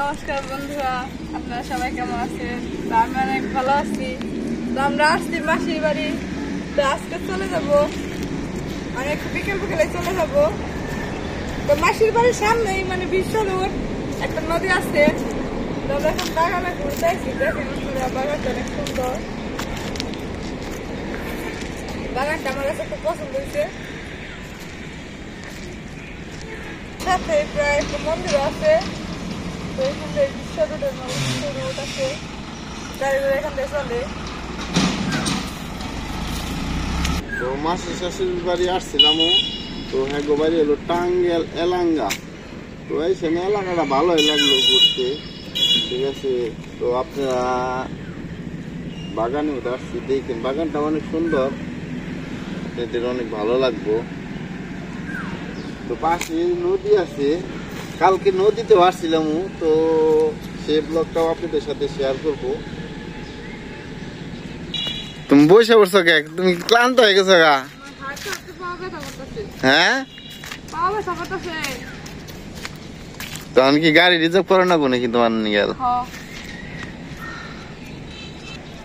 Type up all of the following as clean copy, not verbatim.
নমস্কার বন্ধুরা, আপনারা সবাই কেমন আছেন? আমি অনেক ভালো আছি। তো আমরা আসছি মাসির বাড়ি। তো আজকে চলে যাবো, অনেক বিকেল বিকেলে চলে যাবো। তো মাসির বাড়ির সামনেই মানে বিশ্ব রোড একটা নদী আছে। তো আমরা এখন বাগানে ঘুরতে আসছি। দেখেন বাগানটা অনেক সুন্দর। বাগানটা আমার কাছে খুব পছন্দ হয়েছে। সাথে প্রায় একটা মন্দির আছে। তো এখান থেকে বিশ্ব রোডের রোড আছে, গাড়িগুলো এখান থেকে চলে। তো মাসির শাশুড়ির বাড়ি আসছিলাম। তো হ্যাঁ বাড়ি হলো টাঙ্গাইল এলাঙ্গা। তো এইখানে এলাকাটা ভালোই লাগলো ঘুরতে, ঠিক আছে। তো আপনারা বাগানে আসছি, দেখেন বাগানটা অনেক সুন্দর, এদের অনেক ভালো লাগবো। তো পাশে নদী আছে, কালকে নদীতে আসছিলাম। তো সে ব্লগটাও আপনাদের সাথে শেয়ার করবো। তুমি বসে পড়ছো কে? তুমি ক্লান্ত হয়ে গেছো গা? হ্যাঁ, তখন কি গাড়ি রিজার্ভ করে না নাকি তোমার নিয়ে?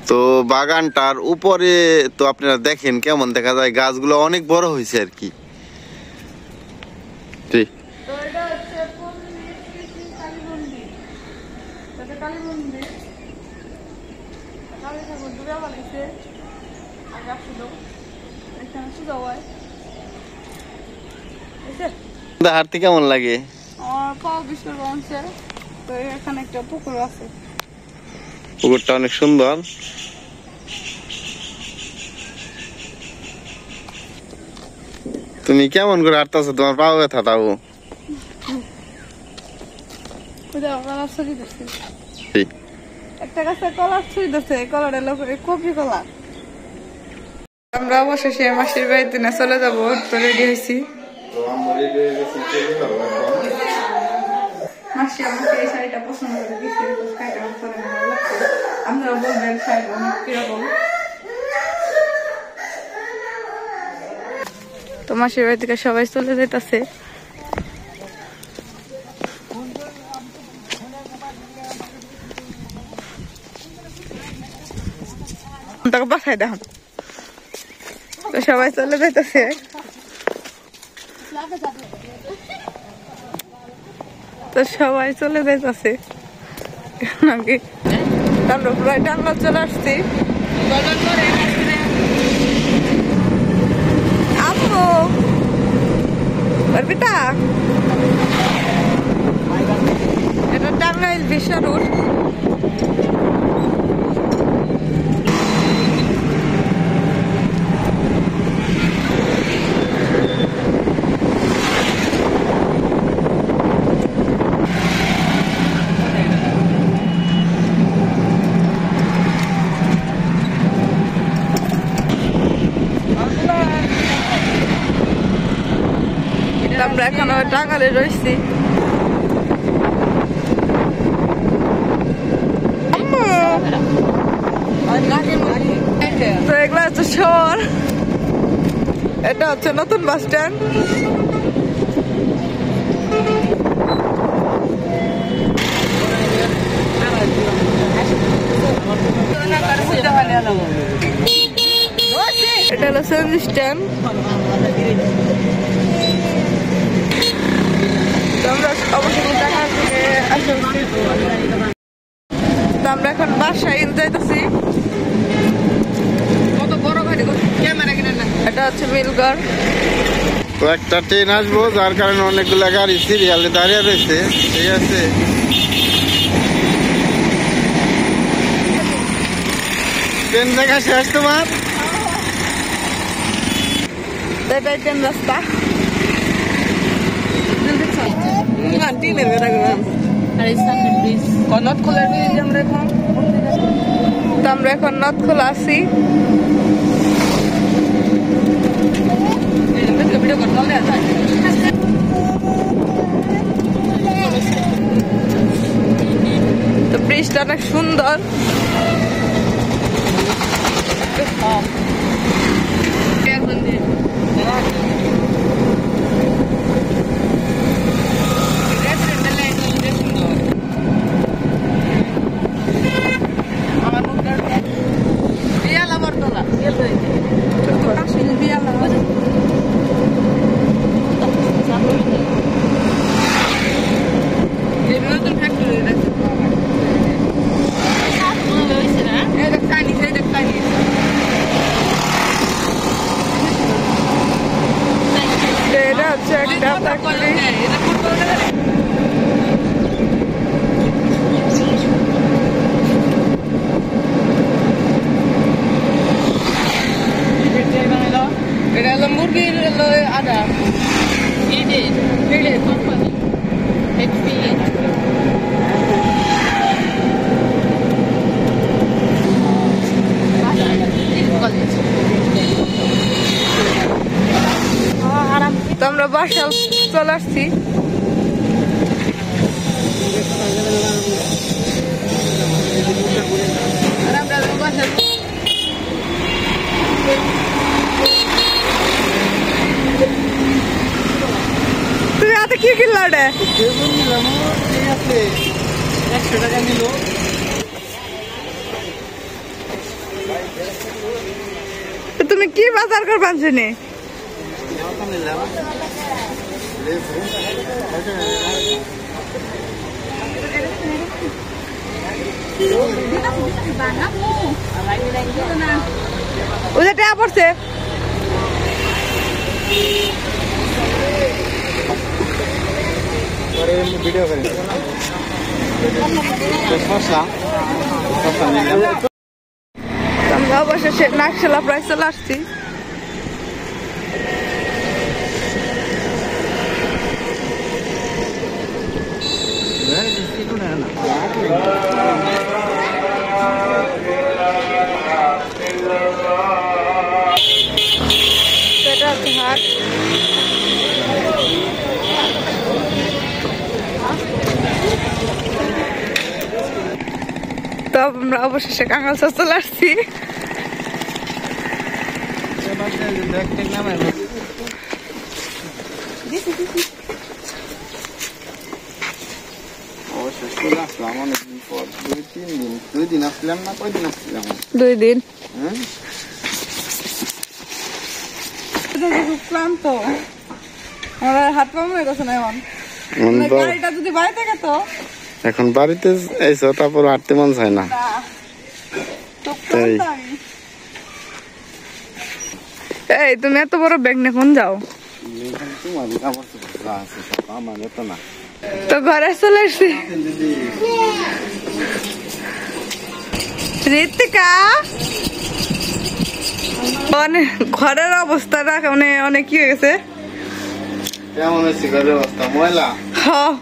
তো বাগানটার উপরে তো আপনারা দেখেন কেমন দেখা যায়, গাছগুলো অনেক বড় হয়েছে আর কি। ঠিক হাঁটতে কেমন লাগে? এখানে একটা পুকুর আছে, পুকুরটা অনেক সুন্দর। তুমি কেমন করে হাঁটতেছো? তোমার পাও ব্যথা তাও? একটা গাছে কলার ছুঁই দিচ্ছে, কলার এলো কপি কলা। আমরা অবশেষে মাসির বাড়িতে না চলে যাবো। তো রেডি হয়েছি। মাসি আমাকে এই শাড়িটা পছন্দ করে দিচ্ছে। শাড়িটা আমার ভালো লাগছে। আপনারা বলবেন শাড়িটা অনেক কিরকম। তো মাসির বাড়ি থেকে সবাই চলে যেতেছে। তাকে পাঠাই দাম। তো সবাই চলে যেতেছে। তো সবাই চলে যাইতেছে। আমরা প্রায় টাঙ্গা চলে আসছি। আম্মু অর্পিতা, এটা টাঙ্গাইল বিশ্ব রোড। আমরা এখন টাঙ্গালে রয়েছি। তো এগুলো হচ্ছে শহর, এটা হচ্ছে নতুন বাস স্ট্যান্ড। এটা হলো সিএনজি স্ট্যান্ড। আমরা এখন বাসায় যাইতেছি। কত বড় গাড়ি, ক্যামেরা কিনে না। এটা হচ্ছে মিলগড়। তো একটা ট্রেন আসবো, যার কারণে অনেকগুলো গাড়ি সিরিয়ালে দাঁড়িয়ে রয়েছে, ঠিক আছে। ট্রেন দেখা শেষ তোমার? এটাই ট্রেন রাস্তা। আমরা এখন নথখোলা আছি। তো ব্রিজটা অনেক সুন্দর। আছে 100 টাকা নিল। তুমি কি বাজার করবা শুনে? ওই যে টাকা পড়ছে। ভিডিও করে আমরা অবশেষে নাকশালা প্রায় চলে আসছি। এটা ঘাট। তো আমরা অবশেষে কাঙ্গালচর চলে আসছি। অনেকদিন পর 2-3 দিন 2 দিন আসলাম না, কয়দিন আসছিলাম? 2 দিন। হ্যাঁ ক্লান্ত, আমার হাত পা মনে করছে না এখন। গাড়িটা যদি বাড়ি থাকে তো এখন বাড়িতে এসো, তারপর হাঁটতে মন চায় না। এই তুমি এত বড় ব্যাগ নিয়ে কোন যাও? তো ঘরে চলে এসছি। ঋতিকা ঘরের অবস্থাটা মানে অনেক কি হয়ে গেছে। কেমন হয়েছে ঘরের অবস্থা? ময়লা। হ্যাঁ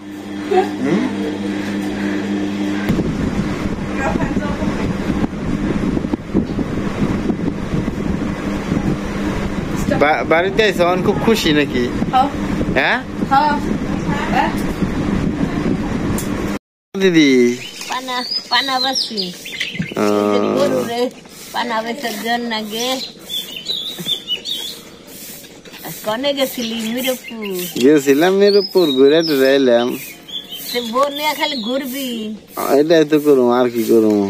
বাড়িতে আইসো, খুব খুশি নাকি? হ্যাঁ দিদি পানা বাসি পানা বেচার জন্য আগে কনে গেছিলি? মিরপুর গেছিলাম, মিরপুর ঘুরে টুরে এলাম। বউ নিয়ে খালি ঘুরবি? এটাই তো করুম, আর কি করুম।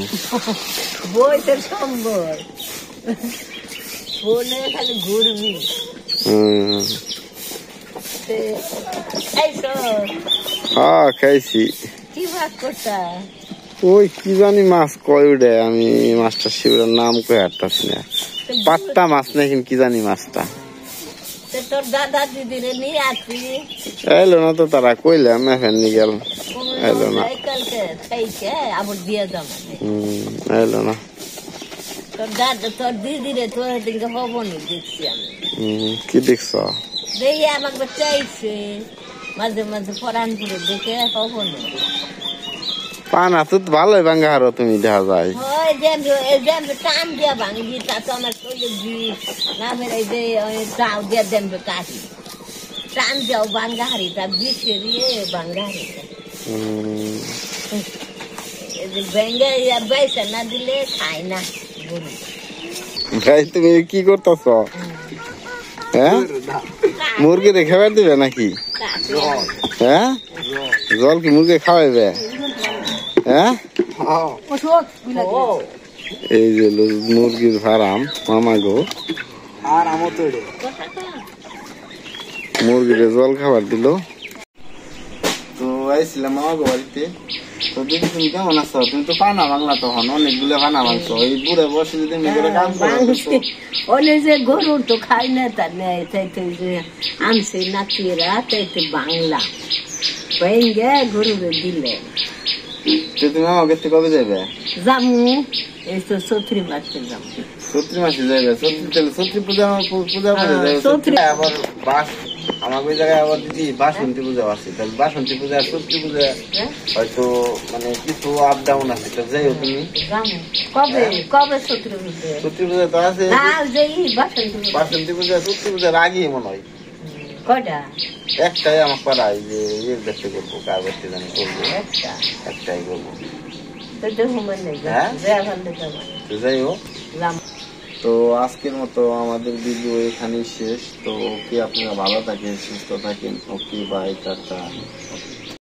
বই তো সম্ভব, বউ নিয়ে খালি ঘুরবি। হ্যাঁ খাইছি। কি ভাগ করতা? ওই কি জানি মাছ কয় উঠে, আমি মাছটা শিবের নাম কয়ে হাঁটতেছি না। পাট্টা মাছ না, কিন্তু কি জানি মাছটা। তোর দাদা দিদিরে নিয়ে আসি। এলো না তো, তারা কইলাম এখন নিয়ে গেল, এলো না। আবার দিয়ে জমা এলো না। তোর দাদা তোর দিদিরে তোর দিকে হব নি দেখছি আমি। কি দেখছ? দেখি আমাকে চাইছে মাঝে মাঝে পরান করে দেখে হব নি। পানা তো ভালোই ভাঙ্গা হারো তুমি, দেখা যায়। টান দিয়া ভাঙ্গি তা তো আমার শরীর বিষ না ফের এই যে চাও দিয়া দেন কাশি টান দিয়াও ভাঙ্গা হারিটা বিষের ভাঙ্গা হারিটা ভেঙ্গে বাইসা না দিলে খায় না গরু। ভাই তুমি কি করতেছ? হ্যাঁ মুরগি খাবার দিবে নাকি? হ্যাঁ জল কি মুরগি খাওয়াইবে? হ্যাঁ এই যে মুরগির ফার্ম মামা গো, মুরগির জল খাবার দিল। তো আইছিলাম মামা গো বাড়িতে। তো দিদি তুমি কেমন আছো? তুমি তো পানা বাংলা তখন অনেকগুলো পানা বাংছো, এই বুড়ে বসে যদি কাম করো। অনেক যে গরু তো খাই না, তার নেই তাইতে যে আনছে নাতিরা তাইতে বাংলা ভেঙ্গে গরুরে দিলে। তুমি আমাকে কবে যাবে? যামু এই তো চৌত্রি মাসে যাবো। চৈত্রি মাসে যাবে? চৈত্রি পূজা করে যাবে। আবার বাস আমার ওই জায়গায় আবার দিদি বাসন্তী পূজা আছে, তাহলে বাসন্তী পূজা চৈত্রি পূজা হয়তো মানে কিছু আপ ডাউন আছে। যাই হোক তুমি কবে কবে চৌত্রি পূজা? চৈত্রি পূজা তো আছে, বাসন্তী পূজা চৈত্রি পূজার আগেই মনে হয়। কয়টা? একটাই আমার পাড়ায় যে ইয়ের দেখতে করবো, কার দেখতে জানি করবো, একটাই করবো। যাই হোক, তো আজকের মতো আমাদের ভিডিও এখানেই শেষ। তো কি আপনারা ভালো থাকেন, সুস্থ থাকেন। Okay bye, tata.